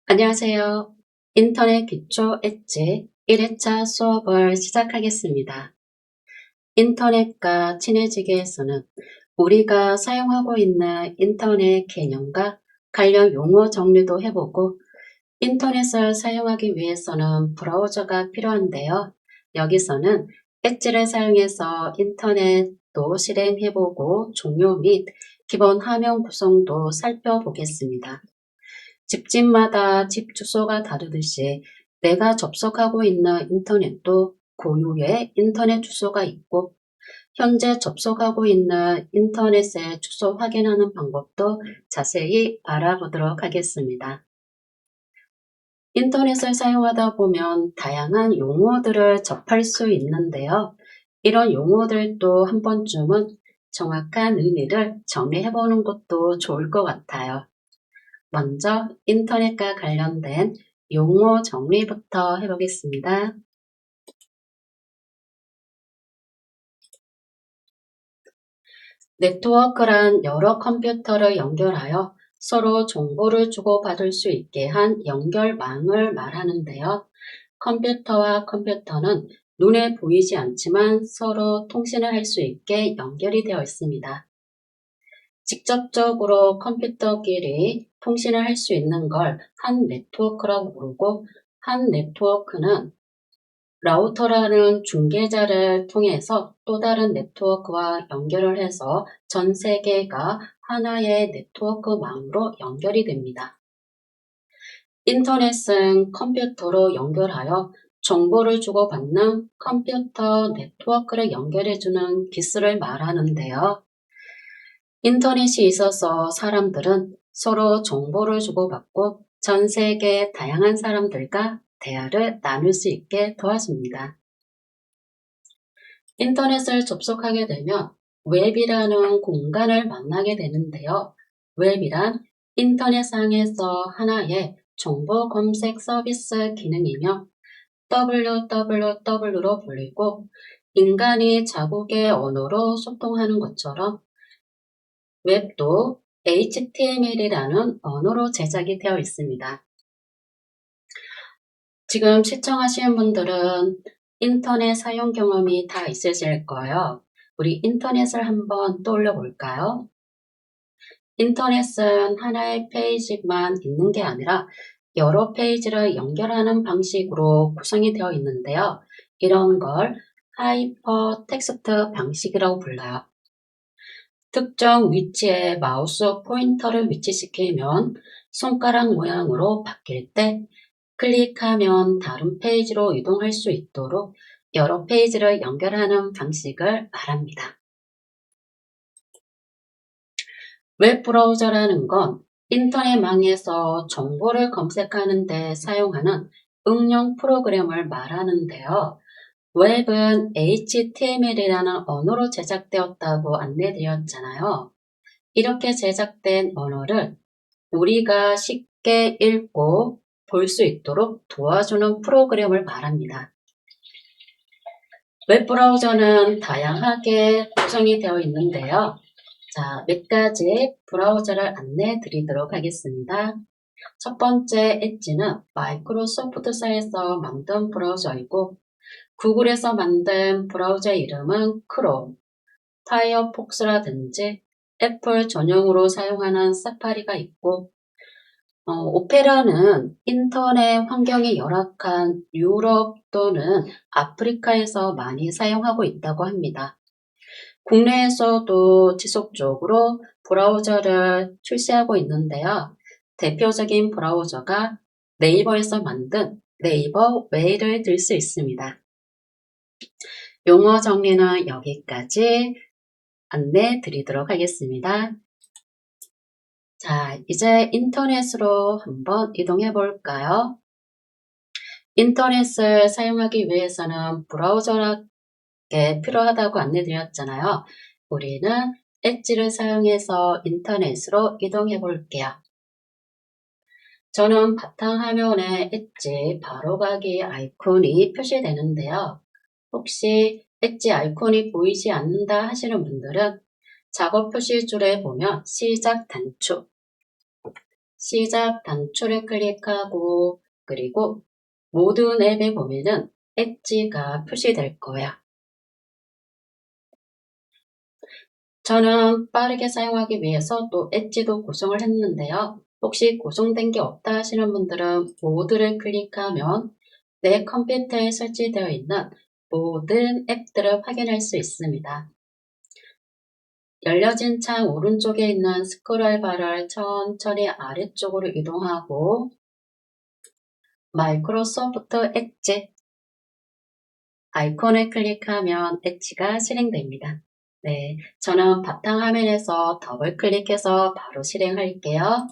안녕하세요. 인터넷 기초 엣지 1회차 수업을 시작하겠습니다. 인터넷과 친해지기 위해서는 우리가 사용하고 있는 인터넷 개념과 관련 용어 정리도 해보고 인터넷을 사용하기 위해서는 브라우저가 필요한데요. 여기서는 엣지를 사용해서 인터넷도 실행해보고 종료 및 기본 화면 구성도 살펴보겠습니다. 집집마다 집 주소가 다르듯이 내가 접속하고 있는 인터넷도 고유의 인터넷 주소가 있고 현재 접속하고 있는 인터넷의 주소 확인하는 방법도 자세히 알아보도록 하겠습니다. 인터넷을 사용하다 보면 다양한 용어들을 접할 수 있는데요. 이런 용어들도 한 번쯤은 정확한 의미를 정리해보는 것도 좋을 것 같아요. 먼저 인터넷과 관련된 용어 정리부터 해보겠습니다. 네트워크란 여러 컴퓨터를 연결하여 서로 정보를 주고받을 수 있게 한 연결망을 말하는데요. 컴퓨터와 컴퓨터는 눈에 보이지 않지만 서로 통신을 할 수 있게 연결이 되어 있습니다. 직접적으로 컴퓨터끼리 통신을 할 수 있는 걸 한 네트워크라고 부르고 한 네트워크는 라우터라는 중개자를 통해서 또 다른 네트워크와 연결을 해서 전 세계가 하나의 네트워크망으로 연결이 됩니다. 인터넷은 컴퓨터로 연결하여 정보를 주고받는 컴퓨터 네트워크를 연결해주는 기술을 말하는데요. 인터넷이 있어서 사람들은 서로 정보를 주고받고 전 세계 다양한 사람들과 대화를 나눌 수 있게 도와줍니다. 인터넷을 접속하게 되면 웹이라는 공간을 만나게 되는데요. 웹이란 인터넷상에서 하나의 정보 검색 서비스 기능이며 www로 불리고 인간이 자국의 언어로 소통하는 것처럼 웹도 HTML이라는 언어로 제작이 되어 있습니다. 지금 시청하시는 분들은 인터넷 사용 경험이 다 있으실 거예요. 우리 인터넷을 한번 떠올려 볼까요? 인터넷은 하나의 페이지만 있는 게 아니라 여러 페이지를 연결하는 방식으로 구성이 되어 있는데요. 이런 걸 하이퍼 텍스트 방식이라고 불러요. 특정 위치에 마우스 포인터를 위치시키면 손가락 모양으로 바뀔 때 클릭하면 다른 페이지로 이동할 수 있도록 여러 페이지를 연결하는 방식을 말합니다. 웹브라우저라는 건 인터넷망에서 정보를 검색하는 데 사용하는 응용 프로그램을 말하는데요. 웹은 HTML이라는 언어로 제작되었다고 안내드렸잖아요. 이렇게 제작된 언어를 우리가 쉽게 읽고 볼 수 있도록 도와주는 프로그램을 말합니다. 웹브라우저는 다양하게 구성이 되어 있는데요. 자, 몇 가지 브라우저를 안내 드리도록 하겠습니다. 첫 번째 엣지는 마이크로소프트사에서 만든 브라우저이고 구글에서 만든 브라우저 이름은 크롬, 파이어폭스라든지 애플 전용으로 사용하는 사파리가 있고 오페라는 인터넷 환경이 열악한 유럽 또는 아프리카에서 많이 사용하고 있다고 합니다. 국내에서도 지속적으로 브라우저를 출시하고 있는데요. 대표적인 브라우저가 네이버에서 만든 네이버 웨이를 들 수 있습니다. 용어 정리는 여기까지 안내 드리도록 하겠습니다. 자, 이제 인터넷으로 한번 이동해 볼까요? 인터넷을 사용하기 위해서는 브라우저가 필요하다고 안내드렸잖아요. 우리는 엣지를 사용해서 인터넷으로 이동해 볼게요. 저는 바탕화면에 엣지 바로가기 아이콘이 표시되는데요. 혹시 엣지 아이콘이 보이지 않는다 하시는 분들은 작업 표시줄에 보면 시작 단축, 시작 단추를 클릭하고 그리고 모든 앱에 보면은 엣지가 표시될 거야. 저는 빠르게 사용하기 위해서 또 엣지도 구성을 했는데요. 혹시 구성된 게 없다 하시는 분들은 모드를 클릭하면 내 컴퓨터에 설치되어 있는 모든 앱들을 확인할 수 있습니다. 열려진 창 오른쪽에 있는 스크롤 바를 천천히 아래쪽으로 이동하고 마이크로소프트 엣지 아이콘을 클릭하면 엣지가 실행됩니다. 네, 저는 바탕화면에서 더블 클릭해서 바로 실행할게요.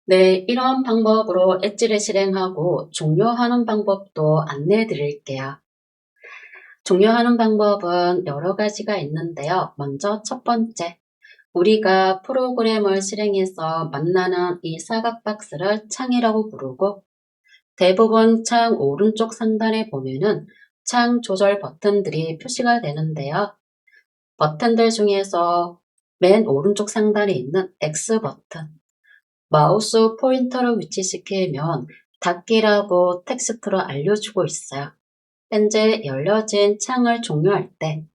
네, 이런 방법으로 엣지를 실행하고 종료하는 방법도 안내해 드릴게요. 종료하는 방법은 여러 가지가 있는데요. 먼저 첫 번째, 우리가 프로그램을 실행해서 만나는 이 사각 박스를 창이라고 부르고 대부분 창 오른쪽 상단에 보면은 창 조절 버튼들이 표시가 되는데요. 버튼들 중에서 맨 오른쪽 상단에 있는 X 버튼, 마우스 포인터를 위치시키면 닫기라고 텍스트로 알려주고 있어요. 현재 열려진 창을 종료할 때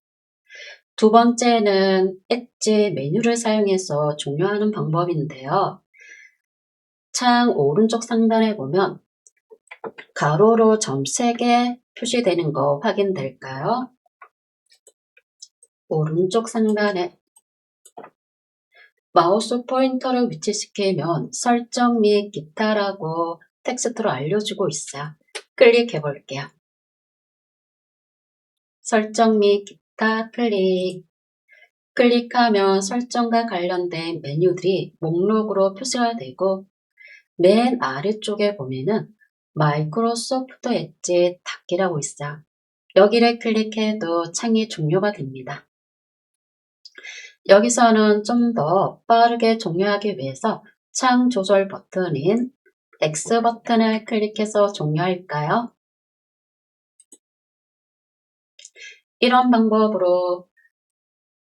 두 번째는 엣지 메뉴를 사용해서 종료하는 방법인데요. 창 오른쪽 상단에 보면 가로로 점 3개 표시되는 거 확인될까요? 오른쪽 상단에 마우스 포인터를 위치시키면 설정 및 기타라고 텍스트로 알려주고 있어요. 클릭해 볼게요. 설정 및 기타 클릭하면 설정과 관련된 메뉴들이 목록으로 표시가 되고 맨 아래쪽에 보면은 마이크로소프트 엣지 닫기라고 있어요. 여기를 클릭해도 창이 종료가 됩니다. 여기서는 좀 더 빠르게 종료하기 위해서 창 조절 버튼인 X 버튼을 클릭해서 종료할까요? 이런 방법으로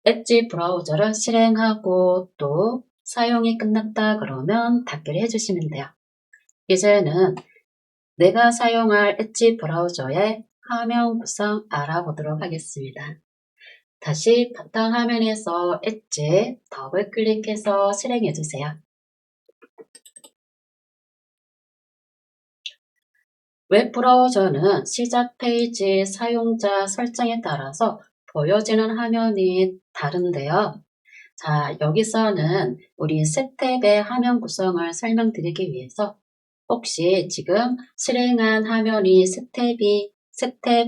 엣지 브라우저를 실행하고 또 사용이 끝났다 그러면 닫기를 해주시면 돼요. 이제는 내가 사용할 엣지 브라우저의 화면 구성 알아보도록 하겠습니다. 다시 바탕화면에서 엣지 더블 클릭해서 실행해 주세요. 웹브라우저는 시작 페이지 사용자 설정에 따라서 보여지는 화면이 다른데요. 자, 여기서는 우리 스텝의 화면 구성을 설명드리기 위해서 혹시 지금 실행한 화면이 스텝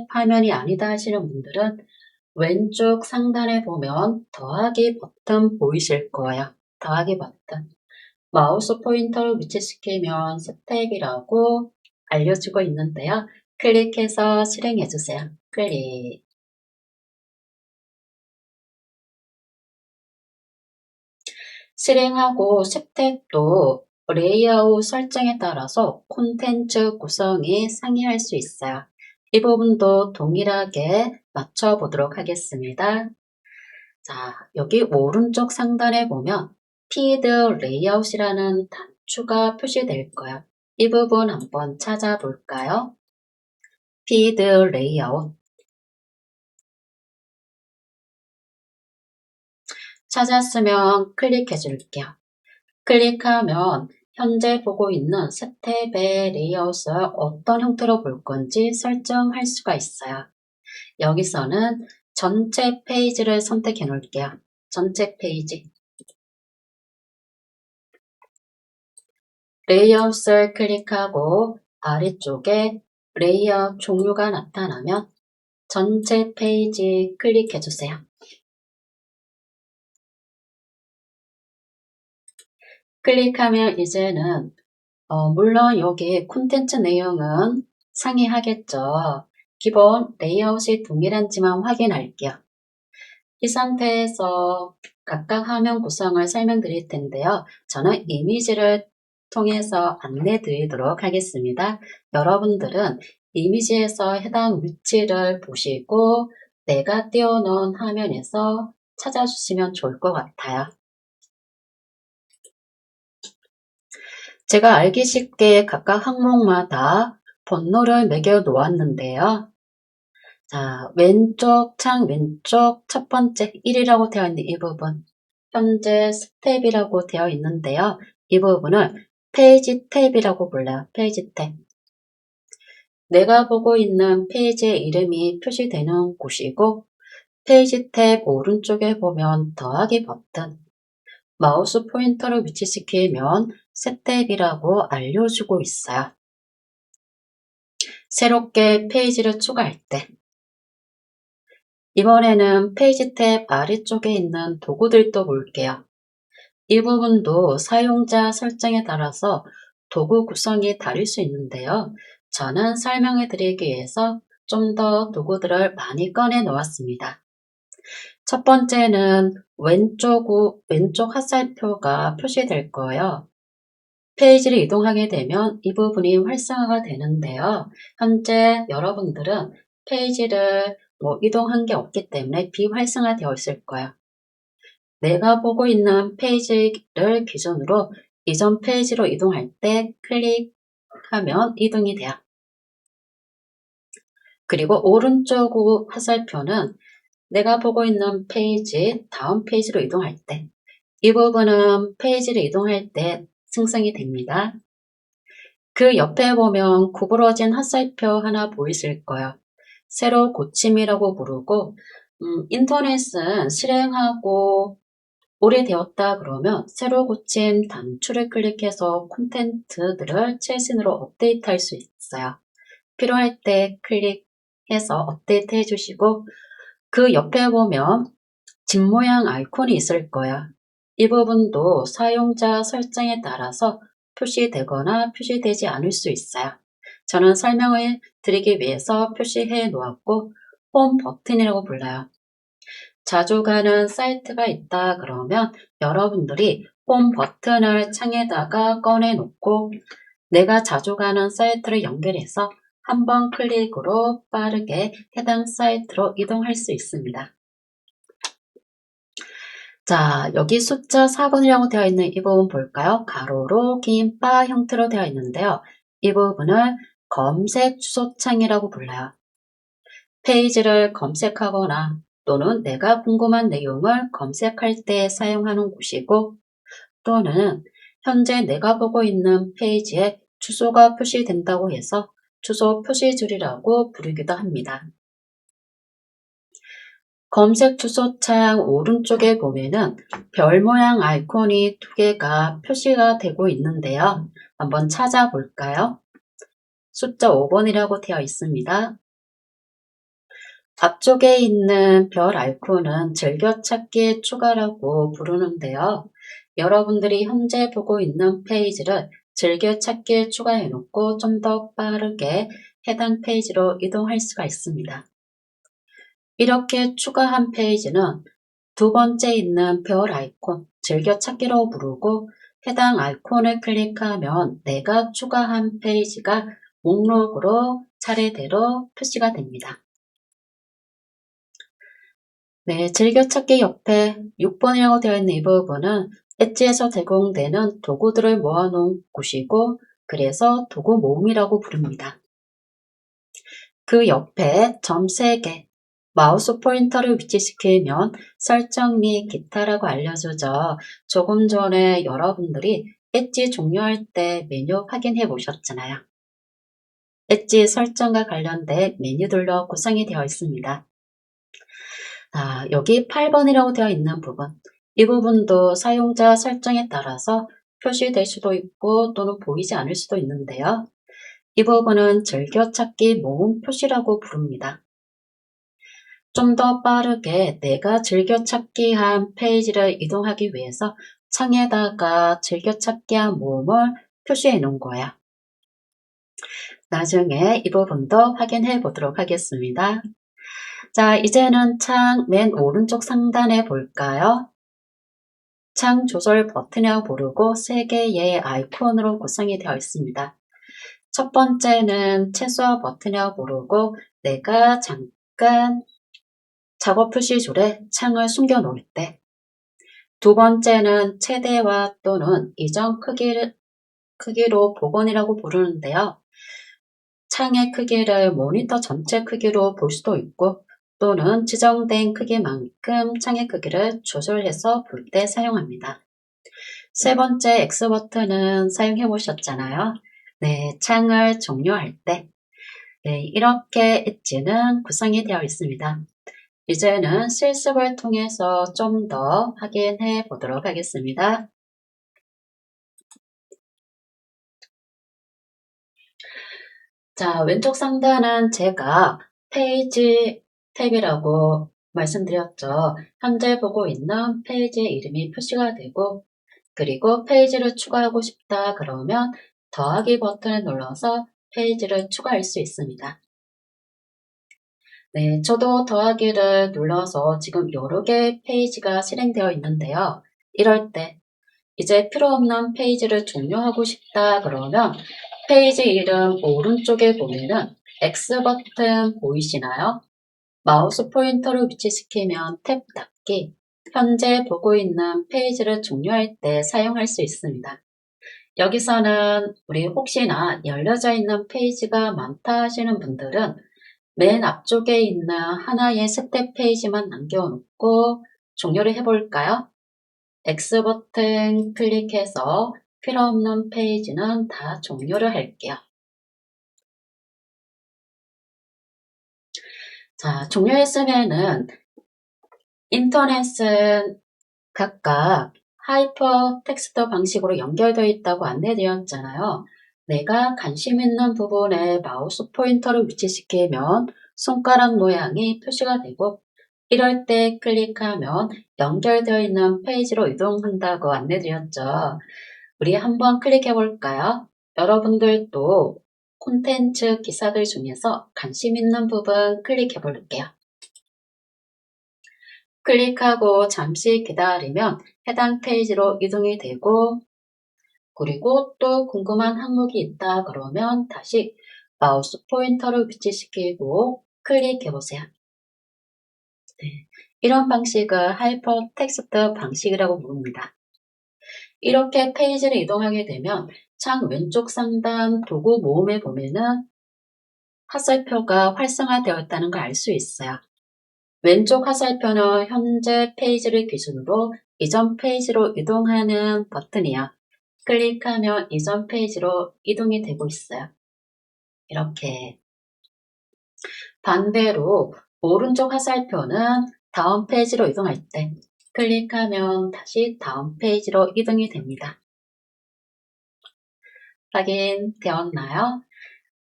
화면이 아니다 하시는 분들은 왼쪽 상단에 보면 더하기 버튼 보이실 거예요. 더하기 버튼. 마우스 포인터를 위치시키면 스텝이라고 알려주고 있는데요. 클릭해서 실행해 주세요. 클릭. 실행하고 스텝도 레이아웃 설정에 따라서 콘텐츠 구성이 상이할 수 있어요. 이 부분도 동일하게 맞춰보도록 하겠습니다. 자, 여기 오른쪽 상단에 보면 피드 레이아웃이라는 단추가 표시될 거예요. 이 부분 한번 찾아볼까요? 피드 레이아웃. 찾았으면 클릭해 줄게요. 클릭하면 현재 보고 있는 스텝의 레이아웃을 어떤 형태로 볼 건지 설정할 수가 있어요. 여기서는 전체 페이지를 선택해 놓을게요. 전체 페이지. 레이아웃을 클릭하고 아래쪽에 레이아웃 종류가 나타나면 전체 페이지 클릭해 주세요. 클릭하면 이제는 물론 여기 콘텐츠 내용은 상이하겠죠. 기본 레이아웃이 동일한지만 확인할게요. 이 상태에서 각각 화면 구성을 설명드릴 텐데요. 저는 이미지를 통해서 안내 드리도록 하겠습니다. 여러분들은 이미지에서 해당 위치를 보시고 내가 띄워놓은 화면에서 찾아주시면 좋을 것 같아요. 제가 알기 쉽게 각각 항목마다 번호를 매겨 놓았는데요. 자, 왼쪽 창 왼쪽 첫 번째 1이라고 되어 있는 이 부분, 현재 스텝이라고 되어 있는데요. 이 부분을 페이지 탭이라고 불러요. 페이지 탭. 내가 보고 있는 페이지의 이름이 표시되는 곳이고, 페이지 탭 오른쪽에 보면 더하기 버튼, 마우스 포인터를 위치시키면 새 탭이라고 알려주고 있어요. 새롭게 페이지를 추가할 때, 이번에는 페이지 탭 아래쪽에 있는 도구들도 볼게요. 이 부분도 사용자 설정에 따라서 도구 구성이 다를 수 있는데요. 저는 설명해 드리기 위해서 좀 더 도구들을 많이 꺼내 놓았습니다. 첫 번째는 왼쪽 화살표가 표시될 거예요. 페이지를 이동하게 되면 이 부분이 활성화가 되는데요. 현재 여러분들은 페이지를 이동한 게 없기 때문에 비활성화되어 있을 거예요. 내가 보고 있는 페이지를 기준으로 이전 페이지로 이동할 때 클릭하면 이동이 돼요. 그리고 오른쪽 화살표는 내가 보고 있는 페이지, 다음 페이지로 이동할 때, 이 부분은 페이지를 이동할 때 생성이 됩니다. 그 옆에 보면 구부러진 화살표 하나 보이실 거예요. 새로 고침이라고 부르고, 인터넷은 실행하고 오래되었다 그러면 새로 고침 단추를 클릭해서 콘텐츠들을 최신으로 업데이트할 수 있어요. 필요할 때 클릭해서 업데이트 해주시고, 그 옆에 보면 집 모양 아이콘이 있을 거야. 이 부분도 사용자 설정에 따라서 표시되거나 표시되지 않을 수 있어요. 저는 설명을 드리기 위해서 표시해 놓았고, 홈 버튼이라고 불러요. 자주 가는 사이트가 있다 그러면 여러분들이 홈 버튼을 창에다가 꺼내 놓고 내가 자주 가는 사이트를 연결해서 한 번 클릭으로 빠르게 해당 사이트로 이동할 수 있습니다. 자, 여기 숫자 4번이라고 되어 있는 이 부분 볼까요? 가로로 긴 바 형태로 되어 있는데요. 이 부분을 검색 주소창이라고 불러요. 페이지를 검색하거나 또는 내가 궁금한 내용을 검색할 때 사용하는 곳이고, 또는 현재 내가 보고 있는 페이지에 주소가 표시된다고 해서 주소 표시줄이라고 부르기도 합니다. 검색 주소창 오른쪽에 보면은 별 모양 아이콘이 2개가 표시가 되고 있는데요. 한번 찾아볼까요? 숫자 5번이라고 되어 있습니다. 앞쪽에 있는 별 아이콘은 즐겨찾기 추가라고 부르는데요. 여러분들이 현재 보고 있는 페이지를 즐겨찾기에 추가해 놓고 좀 더 빠르게 해당 페이지로 이동할 수가 있습니다. 이렇게 추가한 페이지는 두 번째 있는 별 아이콘, 즐겨찾기로 부르고 해당 아이콘을 클릭하면 내가 추가한 페이지가 목록으로 차례대로 표시가 됩니다. 네, 즐겨찾기 옆에 6번이라고 되어 있는 이 부분은 엣지에서 제공되는 도구들을 모아놓은 곳이고, 그래서 도구 모음이라고 부릅니다. 그 옆에 점 3개, 마우스 포인터를 위치시키면 설정 및 기타라고 알려주죠. 조금 전에 여러분들이 엣지 종료할 때 메뉴 확인해 보셨잖아요. 엣지 설정과 관련된 메뉴들로 구성이 되어 있습니다. 여기 8번이라고 되어 있는 부분, 이 부분도 사용자 설정에 따라서 표시될 수도 있고 또는 보이지 않을 수도 있는데요. 이 부분은 즐겨찾기 모음 표시라고 부릅니다. 좀 더 빠르게 내가 즐겨찾기 한 페이지를 이동하기 위해서 창에다가 즐겨찾기 한 모음을 표시해 놓은 거야. 나중에 이 부분도 확인해 보도록 하겠습니다. 자, 이제는 창 맨 오른쪽 상단에 볼까요? 창 조절 버튼이라고 부르고 3개의 아이콘으로 구성이 되어 있습니다. 첫 번째는 최소화 버튼이라고 부르고 내가 잠깐 작업 표시줄에 창을 숨겨 놓을 때. 두 번째는 최대화 또는 이전 크기로 복원이라고 부르는데요. 창의 크기를 모니터 전체 크기로 볼 수도 있고 또는 지정된 크기만큼 창의 크기를 조절해서 볼 때 사용합니다. 세 번째 X버튼은 사용해 보셨잖아요. 네, 창을 종료할 때. 네, 이렇게 엣지는 구성이 되어 있습니다. 이제는 실습을 통해서 좀 더 확인해 보도록 하겠습니다. 자, 왼쪽 상단은 제가 페이지 탭이라고 말씀드렸죠. 현재 보고 있는 페이지 이름이 표시가 되고 그리고 페이지를 추가하고 싶다 그러면 더하기 버튼을 눌러서 페이지를 추가할 수 있습니다. 네, 저도 더하기를 눌러서 지금 여러 개의 페이지가 실행되어 있는데요. 이럴 때 이제 필요 없는 페이지를 종료하고 싶다 그러면 페이지 이름 오른쪽에 보면은 X 버튼 보이시나요? 마우스 포인터를 위치시키면 탭 닫기, 현재 보고 있는 페이지를 종료할 때 사용할 수 있습니다. 여기서는 우리 혹시나 열려져 있는 페이지가 많다 하시는 분들은 맨 앞쪽에 있는 하나의 스텝 페이지만 남겨놓고 종료를 해볼까요? X 버튼 클릭해서 필요 없는 페이지는 다 종료를 할게요. 자, 종료했으면은 인터넷은 각각 하이퍼 텍스트 방식으로 연결되어 있다고 안내되었잖아요. 내가 관심 있는 부분에 마우스 포인터를 위치시키면 손가락 모양이 표시가 되고 이럴 때 클릭하면 연결되어 있는 페이지로 이동한다고 안내드렸죠. 우리 한번 클릭해 볼까요? 여러분들도 콘텐츠 기사들 중에서 관심 있는 부분 클릭해 볼게요. 클릭하고 잠시 기다리면 해당 페이지로 이동이 되고 그리고 또 궁금한 항목이 있다 그러면 다시 마우스 포인터를 위치시키고 클릭해 보세요. 네, 이런 방식을 하이퍼 텍스트 방식이라고 부릅니다. 이렇게 페이지를 이동하게 되면 창 왼쪽 상단 도구 모음에 보면은 화살표가 활성화되어 있다는 걸 알 수 있어요. 왼쪽 화살표는 현재 페이지를 기준으로 이전 페이지로 이동하는 버튼이요. 클릭하면 이전 페이지로 이동이 되고 있어요. 이렇게. 반대로 오른쪽 화살표는 다음 페이지로 이동할 때 클릭하면 다시 다음 페이지로 이동이 됩니다. 확인되었나요?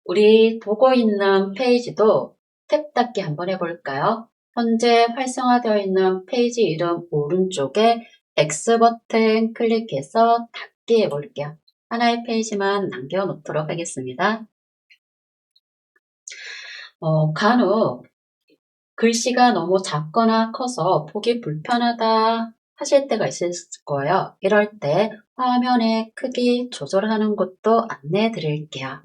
우리 보고 있는 페이지도 탭 닫기 한번 해볼까요? 현재 활성화되어 있는 페이지 이름 오른쪽에 X 버튼 클릭해서 닫기 해볼게요. 하나의 페이지만 남겨놓도록 하겠습니다. 간혹 글씨가 너무 작거나 커서 보기 불편하다 하실 때가 있을 거예요. 이럴 때 화면의 크기 조절하는 것도 안내해 드릴게요.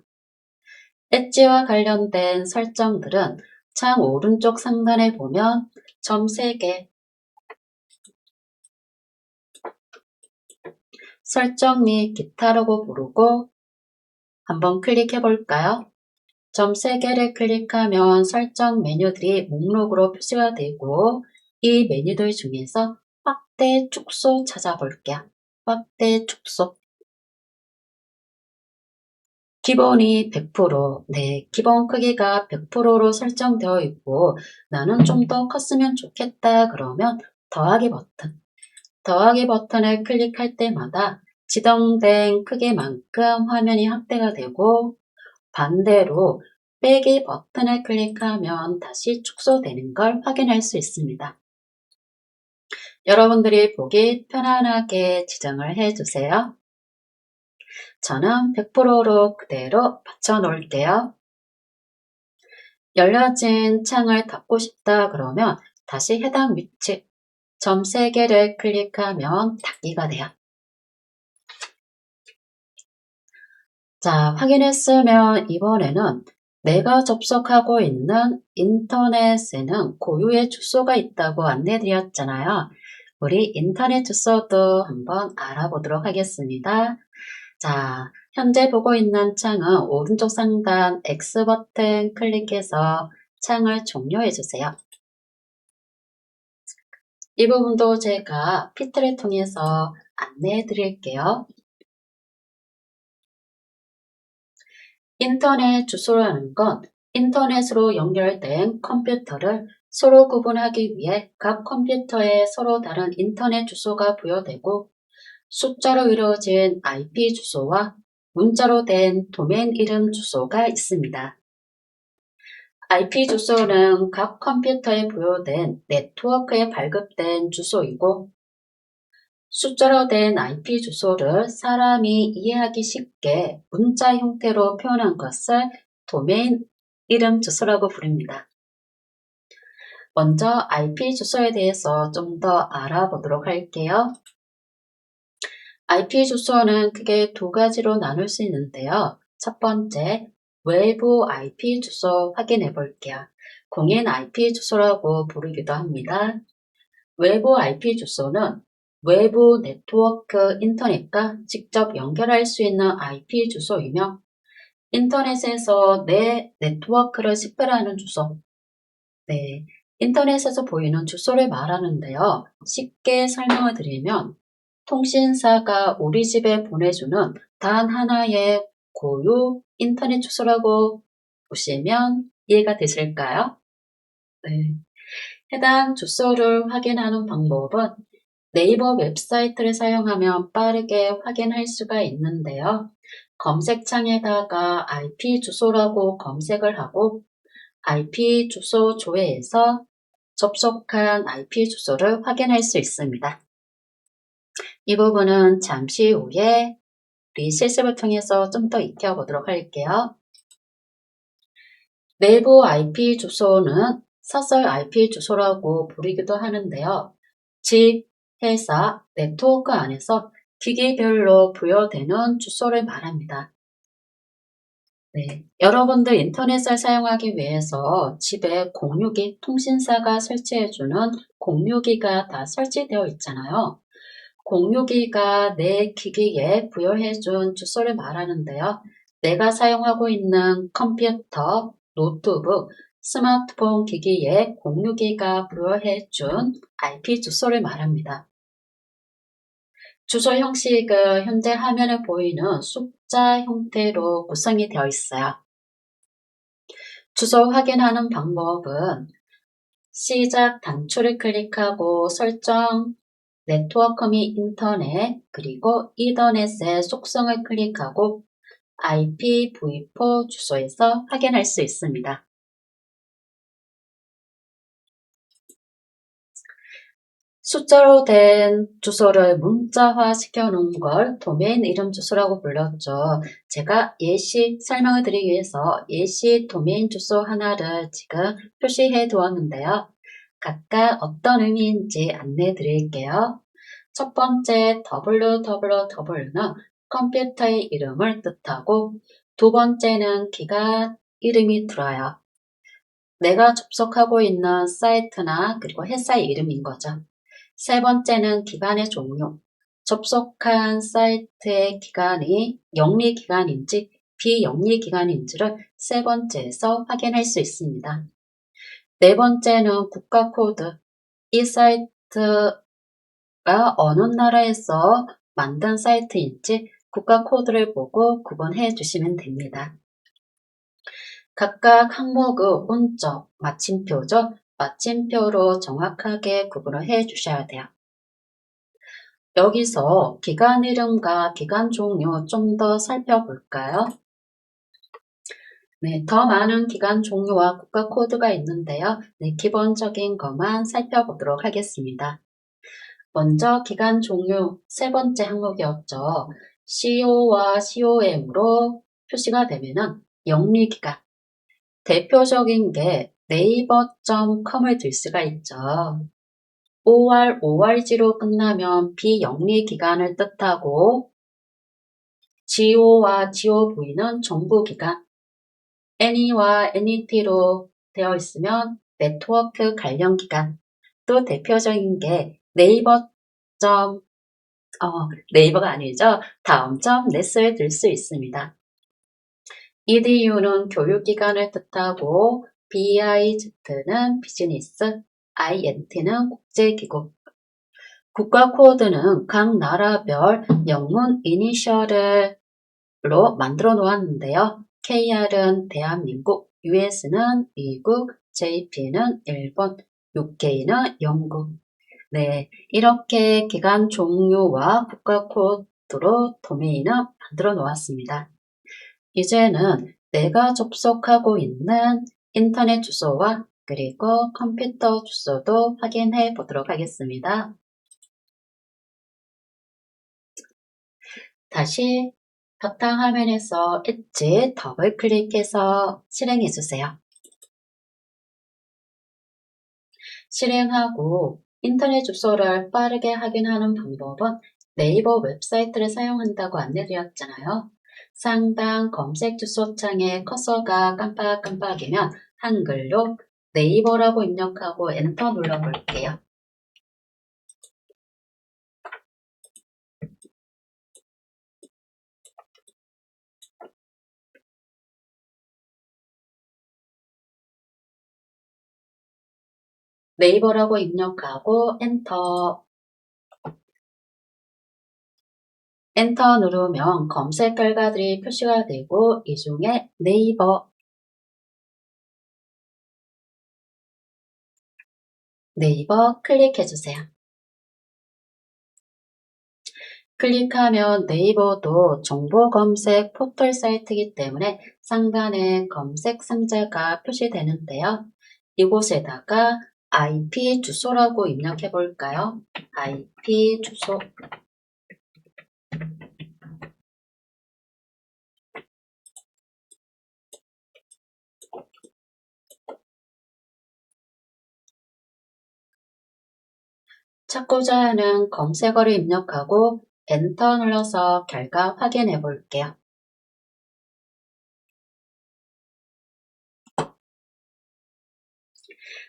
엣지와 관련된 설정들은 창 오른쪽 상단에 보면 점 3개 설정 및 기타라고 부르고 한번 클릭해 볼까요? 점 3개를 클릭하면 설정 메뉴들이 목록으로 표시가 되고 이 메뉴들 중에서 확대 축소 찾아볼게요. 확대 축소 기본이 100%, 네, 기본 크기가 100%로 설정되어 있고 나는 좀 더 컸으면 좋겠다 그러면 더하기 버튼. 더하기 버튼을 클릭할 때마다 지정된 크기만큼 화면이 확대가 되고 반대로 빼기 버튼을 클릭하면 다시 축소되는 걸 확인할 수 있습니다. 여러분들이 보기 편안하게 지정을 해주세요. 저는 100%로 그대로 받쳐 놓을게요. 열려진 창을 닫고 싶다 그러면 다시 해당 위치 점 3개를 클릭하면 닫기가 돼요. 자, 확인했으면 이번에는 내가 접속하고 있는 인터넷에는 고유의 주소가 있다고 안내드렸잖아요. 우리 인터넷 주소도 한번 알아보도록 하겠습니다. 자, 현재 보고 있는 창은 오른쪽 상단 X 버튼 클릭해서 창을 종료해 주세요. 이 부분도 제가 PPT를 통해서 안내해 드릴게요. 인터넷 주소라는 건 인터넷으로 연결된 컴퓨터를 서로 구분하기 위해 각 컴퓨터에 서로 다른 인터넷 주소가 부여되고 숫자로 이루어진 IP 주소와 문자로 된 도메인 이름 주소가 있습니다. IP 주소는 각 컴퓨터에 부여된 네트워크에 발급된 주소이고 숫자로 된 IP 주소를 사람이 이해하기 쉽게 문자 형태로 표현한 것을 도메인 이름 주소라고 부릅니다. 먼저 IP 주소에 대해서 좀 더 알아보도록 할게요. IP 주소는 크게 두 가지로 나눌 수 있는데요. 첫 번째, 외부 IP 주소 확인해 볼게요. 공인 IP 주소라고 부르기도 합니다. 외부 IP 주소는 외부 네트워크 인터넷과 직접 연결할 수 있는 IP 주소이며 인터넷에서 내 네트워크를 식별하는 주소. 네, 인터넷에서 보이는 주소를 말하는데요. 쉽게 설명을 드리면 통신사가 우리 집에 보내주는 단 하나의 고유 인터넷 주소라고 보시면 이해가 되실까요? 네. 해당 주소를 확인하는 방법은 네이버 웹사이트를 사용하면 빠르게 확인할 수가 있는데요. 검색창에다가 IP 주소라고 검색을 하고 IP 주소 조회에서 접속한 IP 주소를 확인할 수 있습니다. 이 부분은 잠시 후에 우리 실습을 통해서 좀 더 익혀보도록 할게요. 내부 IP 주소는 사설 IP 주소라고 부르기도 하는데요. 집, 회사, 네트워크 안에서 기기별로 부여되는 주소를 말합니다. 네, 여러분들 인터넷을 사용하기 위해서 집에 공유기, 통신사가 설치해주는 공유기가 다 설치되어 있잖아요. 공유기가 내 기기에 부여해준 주소를 말하는데요. 내가 사용하고 있는 컴퓨터, 노트북, 스마트폰 기기에 공유기가 부여해준 IP 주소를 말합니다. 주소 형식은 현재 화면에 보이는 숫자 형태로 구성이 되어 있어요. 주소 확인하는 방법은 시작 단추를 클릭하고 설정, 네트워크 및 인터넷, 그리고 이더넷의 속성을 클릭하고 IPv4 주소에서 확인할 수 있습니다. 숫자로 된 주소를 문자화 시켜놓은 걸 도메인 이름 주소라고 불렀죠. 제가 예시 설명을 드리기 위해서 예시 도메인 주소 하나를 지금 표시해 두었는데요. 각각 어떤 의미인지 안내해 드릴게요. 첫 번째 www는 컴퓨터의 이름을 뜻하고 두 번째는 기관 이름이 들어요. 내가 접속하고 있는 사이트나 그리고 회사의 이름인 거죠. 세 번째는 기간의 종류. 접속한 사이트의 기간이 영리기간인지 비영리기간인지를 세 번째에서 확인할 수 있습니다. 네 번째는 국가 코드. 이 사이트가 어느 나라에서 만든 사이트인지 국가 코드를 보고 구분해 주시면 됩니다. 각각 항목의 문적, 마침표죠. 마침표로 정확하게 구분을 해 주셔야 돼요. 여기서 기간 이름과 기간 종류 좀 더 살펴볼까요? 네, 더 많은 기간 종류와 국가 코드가 있는데요. 네, 기본적인 것만 살펴보도록 하겠습니다. 먼저 기간 종류 세 번째 항목이었죠. CO와 COM으로 표시가 되면은 영리기간. 대표적인 게 네이버.com을 들 수가 있죠. ORG로 끝나면 비영리기관을 뜻하고 GO와 GOV는 정부기관, any와 anyt로 되어 있으면 네트워크 관련 기관. 또 대표적인 게 네이버가 아니죠. 다음 점 넷을 들 수 있습니다. EDU는 교육기관을 뜻하고 BIZ는 비즈니스, INT는 국제기구. 국가 코드는 각 나라별 영문 이니셜로 만들어 놓았는데요. KR은 대한민국, US는 미국, JP는 일본, UK는 영국. 네, 이렇게 기관 종류와 국가 코드로 도메인을 만들어 놓았습니다. 이제는 내가 접속하고 있는 인터넷 주소와 그리고 컴퓨터 주소도 확인해 보도록 하겠습니다. 다시 바탕화면에서 엣지 더블 클릭해서 실행해 주세요. 실행하고 인터넷 주소를 빠르게 확인하는 방법은 네이버 웹사이트를 사용한다고 안내드렸잖아요. 상단 검색 주소창에 커서가 깜빡깜빡이면 한글로 네이버라고 입력하고 엔터 눌러볼게요. 네이버라고 입력하고 엔터 누르면 검색 결과들이 표시가 되고 이 중에 네이버 클릭해주세요. 클릭하면 네이버도 정보검색 포털 사이트이기 때문에 상단에 검색 상자가 표시되는데요. 이곳에다가 IP 주소라고 입력해 볼까요? IP 주소. 찾고자 하는 검색어를 입력하고 엔터 눌러서 결과 확인해 볼게요.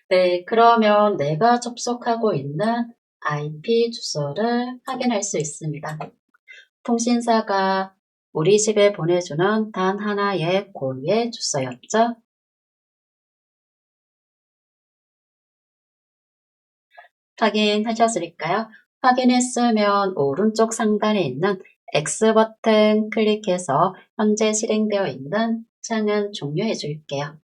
네, 그러면 내가 접속하고 있는 IP 주소를 확인할 수 있습니다. 통신사가 우리 집에 보내주는 단 하나의 고유의 주소였죠. 확인하셨을까요? 확인했으면 오른쪽 상단에 있는 X 버튼 클릭해서 현재 실행되어 있는 창은 종료해 줄게요.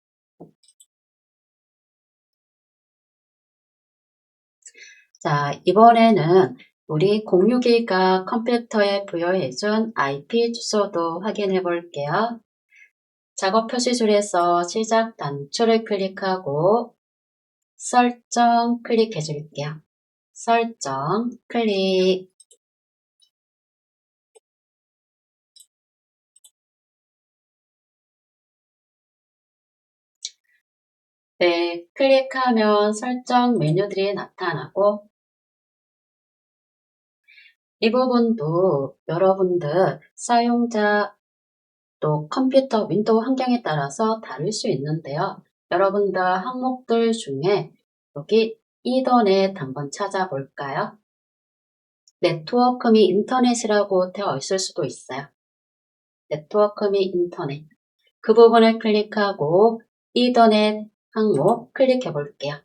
자, 이번에는 우리 공유기가 컴퓨터에 부여해준 IP 주소도 확인해 볼게요. 작업 표시줄에서 시작 단추를 클릭하고 설정 클릭해 줄게요. 설정 클릭. 네, 클릭하면 설정 메뉴들이 나타나고 이 부분도 여러분들 사용자 또 컴퓨터 윈도우 환경에 따라서 다를 수 있는데요. 여러분들 항목들 중에 여기 이더넷 한번 찾아볼까요? 네트워크 및 인터넷이라고 되어 있을 수도 있어요. 네트워크 및 인터넷. 그 부분을 클릭하고 이더넷 항목 클릭해 볼게요.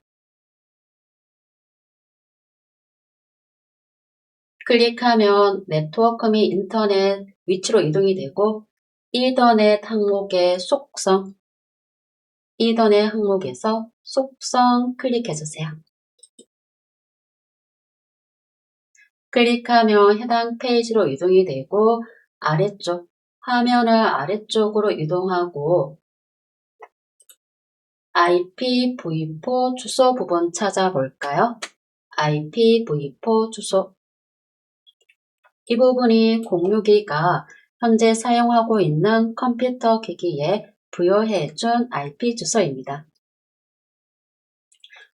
클릭하면 네트워크 및 인터넷 위치로 이동이 되고 이더넷 항목의 속성, 이더넷 항목에서 속성 클릭해 주세요. 클릭하면 해당 페이지로 이동이 되고 아래쪽, 화면을 아래쪽으로 이동하고 IPv4 주소 부분 찾아볼까요? IPv4 주소. 이 부분이 공유기가 현재 사용하고 있는 컴퓨터 기기에 부여해준 IP 주소입니다.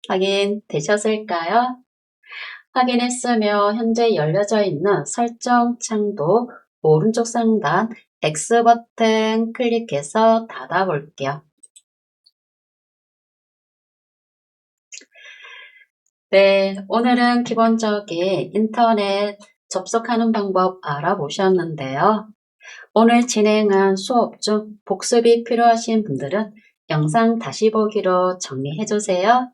확인되셨을까요? 확인했으며 현재 열려져 있는 설정 창도 오른쪽 상단 X 버튼 클릭해서 닫아볼게요. 네, 오늘은 기본적인 인터넷 접속하는 방법 알아보셨는데요. 오늘 진행한 수업 중 복습이 필요하신 분들은 영상 다시 보기로 정리해주세요.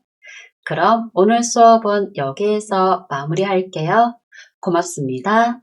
그럼 오늘 수업은 여기에서 마무리할게요. 고맙습니다.